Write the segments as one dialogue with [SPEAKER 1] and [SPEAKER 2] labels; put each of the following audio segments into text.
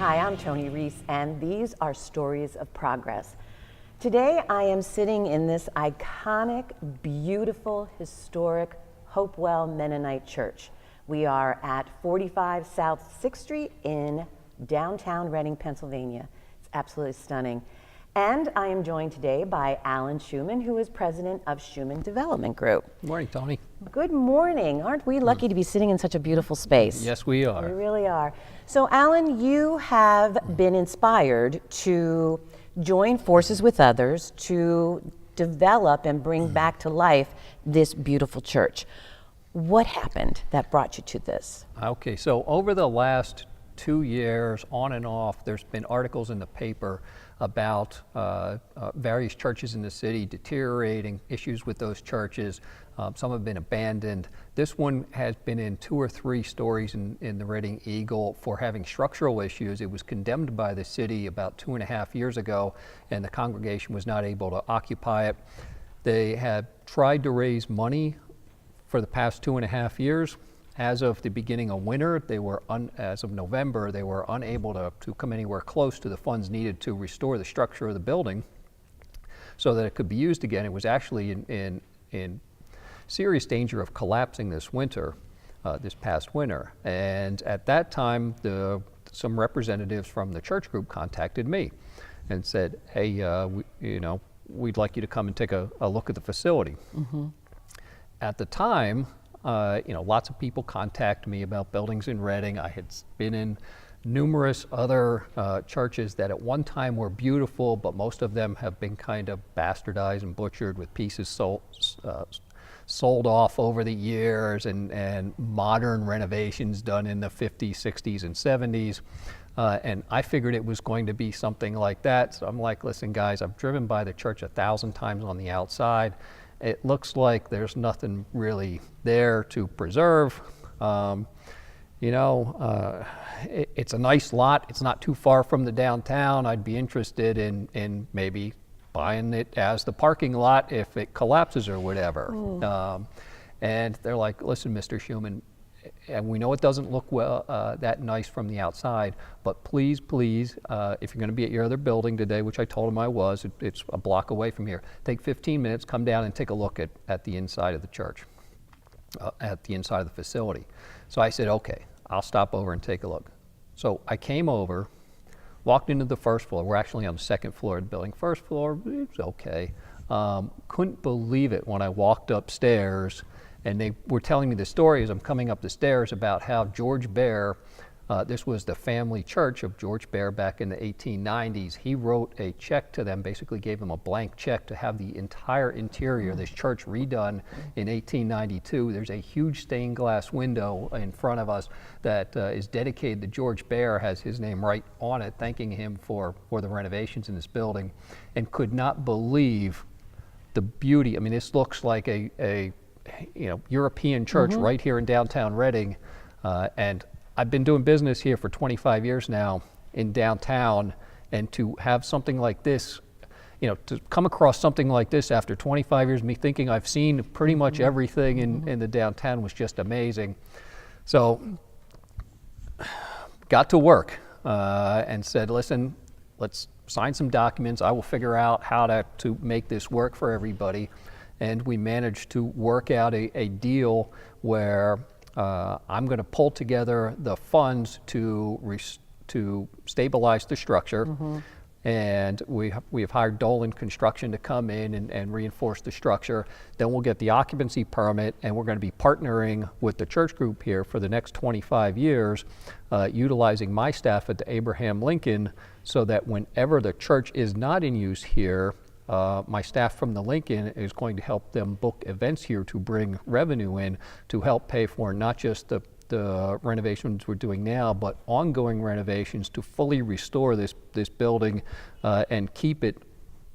[SPEAKER 1] Hi, I'm Tony Reese, and these are Stories of Progress. Today, I am sitting in this iconic, beautiful, historic Hopewell Mennonite Church. We are at 45 South 6th Street in downtown Reading, Pennsylvania. It's absolutely stunning. And I am joined today by Alan Schuman, who is president of Schuman Development Group.
[SPEAKER 2] Good morning, Tony.
[SPEAKER 1] Good morning. Aren't we lucky to be sitting in such a beautiful space?
[SPEAKER 2] Yes, we are.
[SPEAKER 1] We really are. So, Alan, you have been inspired to join forces with others to develop and bring back to life this beautiful church. What happened that brought you to this?
[SPEAKER 2] Okay, so over the last 2 years, on and off, there's been articles in the paper about various churches in the city deteriorating, issues with those churches. Some have been abandoned. This one has been in 2 or 3 stories in the Reading Eagle for having structural issues. It was condemned by the city about 2.5 years ago, and the congregation was not able to occupy it. They have tried to raise money for the past 2.5 years. As of the beginning of winter, as of November, they were unable to come anywhere close to the funds needed to restore the structure of the building so that it could be used again. It was actually in serious danger of collapsing this winter, this past winter. And at that time, some representatives from the church group contacted me and said, hey, we'd like you to come and take a look at the facility. Mm-hmm. At the time, lots of people contact me about buildings in Reading. I had been in numerous other churches that at one time were beautiful, but most of them have been kind of bastardized and butchered with pieces sold off over the years and modern renovations done in the 50s, 60s, and 70s. And I figured it was going to be something like that. So I'm like, listen, guys, I've driven by the church 1,000 times on the outside. It looks like there's nothing really there to preserve. It's a nice lot. It's not too far from the downtown. I'd be interested in maybe buying it as the parking lot if it collapses or whatever. And they're like, listen, Mr. Schuman, and we know it doesn't look that nice from the outside, but please, if you're going to be at your other building today, which I told them I was, it's a block away from here, take 15 minutes, come down and take a look at the inside of the church, at the inside of the facility. So I said, okay, I'll stop over and take a look. So I came over, walked into the first floor. We're actually on the second floor of the building. First floor, it's okay. Couldn't believe it when I walked upstairs and they were telling me the story as I'm coming up the stairs about how George Bear, this was the family church of George Bear back in the 1890s. He wrote a check to them, basically gave them a blank check to have the entire interior of this church redone in 1892. There's a huge stained glass window in front of us that is dedicated to George Bear, has his name right on it, thanking him for the renovations in this building, and could not believe the beauty. I mean, this looks like a European church right here in downtown Reading, and I've been doing business here for 25 years now in downtown, and to have something like this, to come across something like this after 25 years, me thinking I've seen pretty much everything in the downtown was just amazing. So got to work and said, listen, let's sign some documents. I will figure out how to make this work for everybody. And we managed to work out a deal where I'm going to pull together the funds to stabilize the structure. Mm-hmm. And we have hired Dolan Construction to come in and reinforce the structure. Then we'll get the occupancy permit, and we're going to be partnering with the church group here for the next 25 years, utilizing my staff at the Abraham Lincoln, so that whenever the church is not in use here, my staff from the Lincoln is going to help them book events here to bring revenue in to help pay for not just the renovations we're doing now, but ongoing renovations to fully restore this building and keep it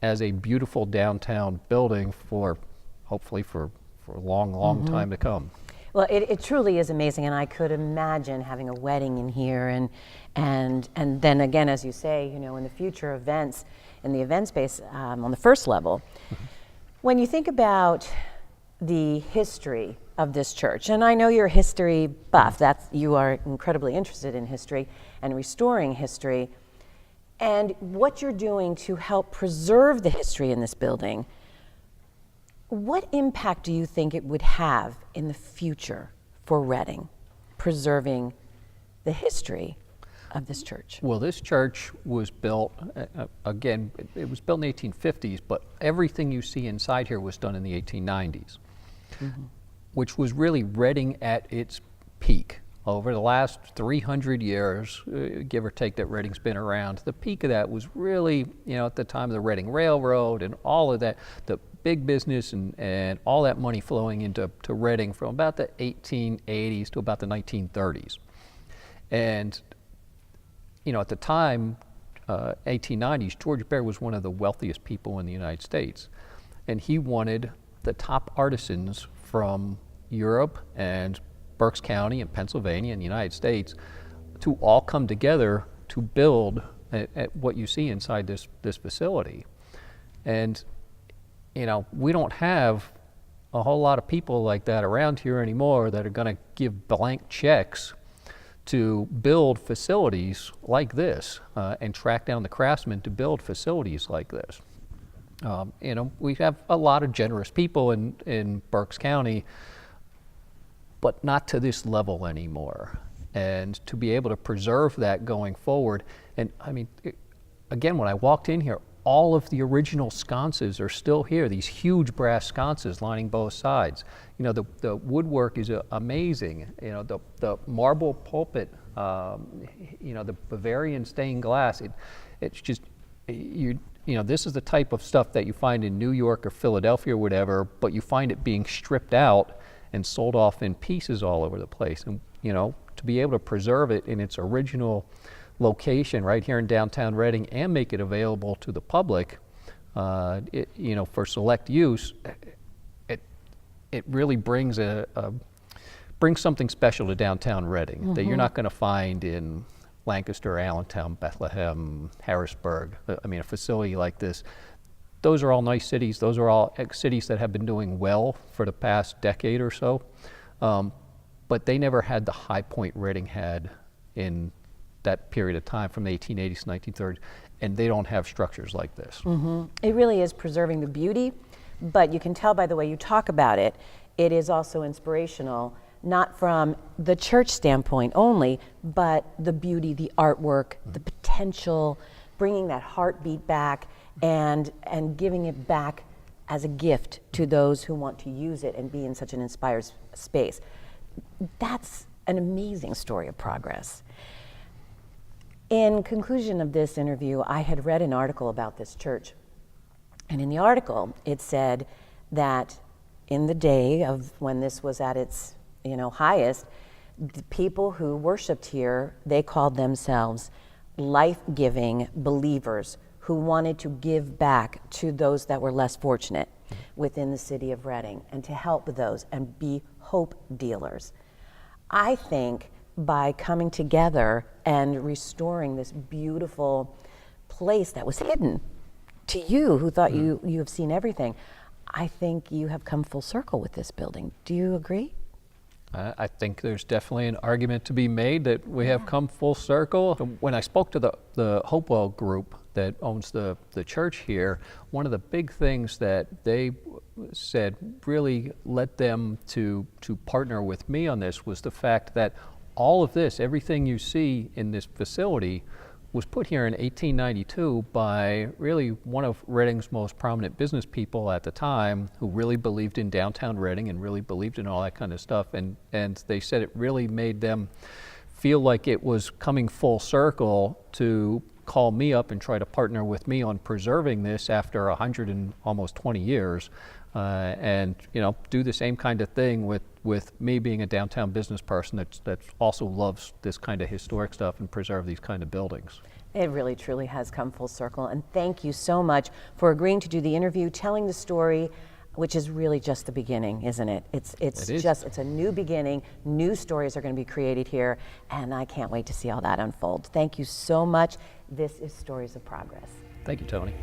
[SPEAKER 2] as a beautiful downtown building for hopefully for a long time to come.
[SPEAKER 1] Well, it truly is amazing, and I could imagine having a wedding in here, and then again, as you say, in the future events, in the event space on the first level. When you think about the history of this church. And I know you're a history buff. You are incredibly interested in history and restoring history. And what you're doing to help preserve the history in this building, what impact do you think it would have in the future for Reading, preserving the history of this church?
[SPEAKER 2] Well, this church was built, again, it was built in the 1850s, but everything you see inside here was done in the 1890s, which was really Reading at its peak. Over the last 300 years, give or take, that Reading's been around, the peak of that was really, at the time of the Reading Railroad and all of that, the big business and all that money flowing into Reading from about the 1880s to about the 1930s. And at the time, 1890s, George Baer was one of the wealthiest people in the United States. And he wanted the top artisans from Europe and Berks County and Pennsylvania and the United States to all come together to build at what you see inside this facility. And, we don't have a whole lot of people like that around here anymore that are going to give blank checks to build facilities like this and track down the craftsmen to build facilities like this. We have a lot of generous people in Berks County, but not to this level anymore. And to be able to preserve that going forward, and again, when I walked in here, all of the original sconces are still here, these huge brass sconces lining both sides. The woodwork is amazing. The marble pulpit, the Bavarian stained glass, it's just, this is the type of stuff that you find in New York or Philadelphia or whatever, but you find it being stripped out and sold off in pieces all over the place. And, to be able to preserve it in its original location right here in downtown Reading and make it available to the public, for select use, it really brings brings something special to downtown Reading that you're not going to find in Lancaster, Allentown, Bethlehem, Harrisburg. A facility like this. Those are all nice cities. Those are all cities that have been doing well for the past decade or so, but they never had the high point Reading had in that period of time from the 1880s to 1930s, and they don't have structures like this.
[SPEAKER 1] It really is preserving the beauty, but you can tell by the way you talk about it, it is also inspirational, not from the church standpoint only, but the beauty, the artwork, the potential, bringing that heartbeat back and giving it back as a gift to those who want to use it and be in such an inspired space. That's an amazing story of progress. In conclusion of this interview, I had read an article about this church. And in the article, it said that in the day of when this was at its highest, the people who worshiped here, they called themselves life-giving believers who wanted to give back to those that were less fortunate within the city of Reading and to help those and be hope dealers. I think by coming together and restoring this beautiful place that was hidden to you who thought you have seen everything, I think you have come full circle with this building. Do you agree?
[SPEAKER 2] I think there's definitely an argument to be made that we have come full circle. When I spoke to the Hopewell group that owns the church here, one of the big things that they said really led them to partner with me on this was the fact that all of this, everything you see in this facility, was put here in 1892 by really one of Reading's most prominent business people at the time, who really believed in downtown Reading and really believed in all that kind of stuff. And they said it really made them feel like it was coming full circle to call me up and try to partner with me on preserving this after 100 and almost 20 years. And do the same kind of thing with me being a downtown business person that also loves this kind of historic stuff and preserve these kind of buildings.
[SPEAKER 1] It really truly has come full circle, and thank you so much for agreeing to do the interview, telling the story, which is really just the beginning, isn't it? It's a new beginning. New stories are going to be created here, and I can't wait to see all that unfold. Thank you so much. This is Stories of Progress.
[SPEAKER 2] Thank you, Tony.